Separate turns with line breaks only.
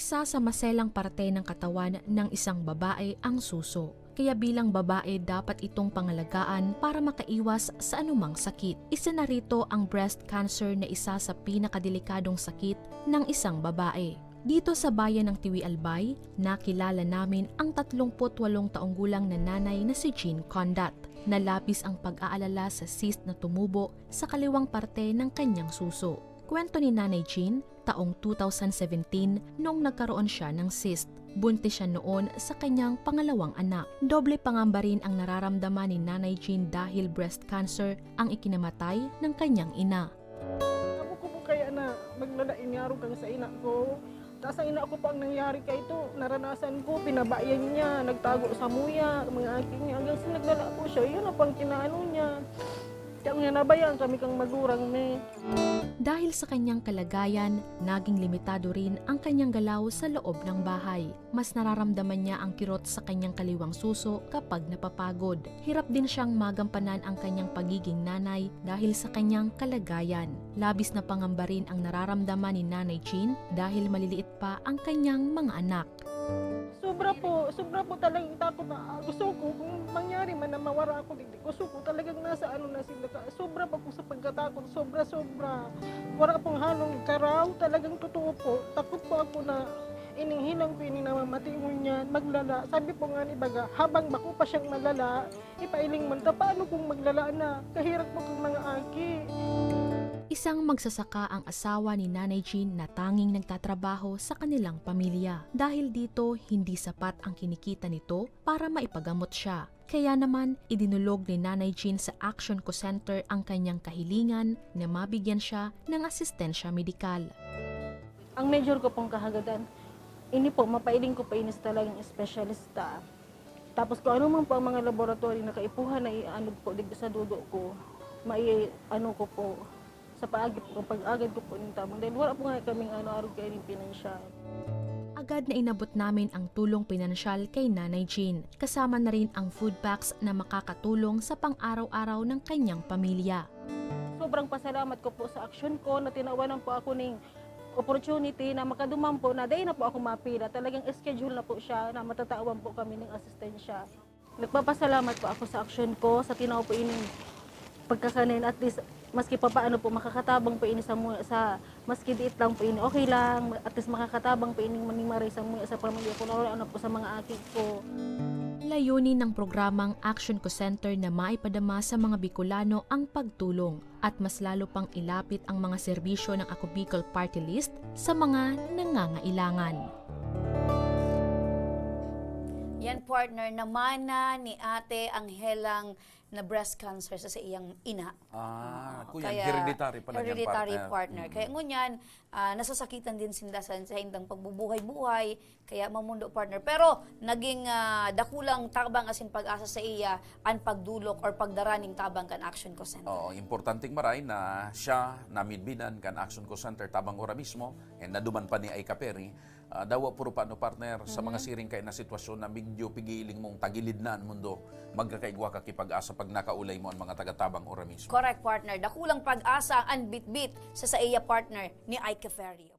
Isa sa maselang parte ng katawan ng isang babae ang suso. Kaya bilang babae dapat itong pangalagaan para makaiwas sa anumang sakit. Isa na rito ang breast cancer na isa sa pinakadelikadong sakit ng isang babae. Dito sa bayan ng Tiwi Albay, nakilala namin ang 38 taong gulang na nanay na si Jean Condat na labis ang pag-aalala sa cyst na tumubo sa kaliwang parte ng kanyang suso. Kwento ni Nanay Jean, taong 2017 noong nagkaroon siya ng cyst. Buntis siya noon sa kanyang pangalawang anak. Doble pangamba rin ang nararamdaman ni Nanay Jean dahil breast cancer ang ikinamatay ng kanyang ina.
Ako ko po kaya na maglalain kang sa ina ko. Tapos ang ina ko po ang nangyari kay ito, naranasan ko, pinabayan niya, nagtago sa muya, mga aking niya. Hanggang sa naglala po siya, yun na po ang kinaano niya. Kaya nga nabayaan kami kang magurang me.
Dahil sa kanyang kalagayan, naging limitado rin ang kanyang galaw sa loob ng bahay. Mas nararamdaman niya ang kirot sa kanyang kaliwang suso kapag napapagod. Hirap din siyang magampanan ang kanyang pagiging nanay dahil sa kanyang kalagayan. Labis na pangamba rin ang nararamdaman ni Nanay Jean dahil maliliit pa ang kanyang mga anak.
Sobra po talagang takot na gusto ko kung mangyari man na mawara ako dito. Gusto ko talagang nasa ano na sila. Sobra pa po sa pagkatakot, sobra. Wala pong halong karaw, talagang totoo po. Takot po ako na ininghilang ko ini namamati mo niya, maglala. Sabi po nga ni Baga, habang bako pa siyang malala, ipailing man ta, paano kung maglala na? Kahirap po kung mga aki.
Isang magsasaka ang asawa ni Nanay Jean na tanging nagtatrabaho sa kanilang pamilya. Dahil dito, hindi sapat ang kinikita nito para maipagamot siya. Kaya naman, idinulog ni Nanay Jean sa Action Co Center ang kanyang kahilingan na mabigyan siya ng asistensya medikal.
Ang major ko pong kahagadan, ini po, mapailing ko pa inis talagang espesyalista. Tapos kung ano man po ang mga laboratory na kaipuhan na iano po dito sa dugo ko, ano ko po, sa pag-agad ko po ng tamang. Dahil wala po nga kaming arog kayo ng pinansyal.
Agad na inabot namin ang tulong pinansyal kay Nanay Jean. Kasama na rin ang food packs na makakatulong sa pang-araw-araw ng kanyang pamilya.
Sobrang pasalamat ko po sa aksyon ko na tinawanan po ako ng opportunity na makadumam po na dahil na po ako mapila. Talagang schedule na po siya na matatawan po kami ng asistensya. Nagpapasalamat po ako sa aksyon ko sa tinaw po ining pagkakanin at least maski pa paano po makakatabang po ini sa maski diit lang po ini okay lang at least makakatabang po ining manimaray sa muya sa pamilya ko na po sa mga akik ko.
Layunin ng programang Action Co Center na maipadama sa mga Bicolano ang pagtulong at mas lalo pang ilapit ang mga serbisyo ng Ako Bicol Party List sa mga nangangailangan.
Yan partner naman na ni Ate Angelang na breast cancer sa iyang ina.
Kuya, hereditary pala niyang
hereditary
partner.
Kaya ngunyan, nasasakitan din sinda sa hindang pagbubuhay-buhay, kaya mamundo partner. Pero naging dakulang tabang asin pag-asa sa iya ang pagdulok or pagdaraning tabang kan Action Co Center.
Oo, importanteng maray na siya namidbinan kan Action Co Center tabang ora mismo, and naduman pa ni Aika Perry, dawa puro paano partner sa mga siring kay na sitwasyon na medyo pigiling mong tagilid na ang mundo, magkakaigwa ka kipag-asa pag nakaulay mo ang mga taga-tabang ora mismo.
Correct partner. Dakulang pag-asa ang bitbit sa iya partner ni Aika Ferry.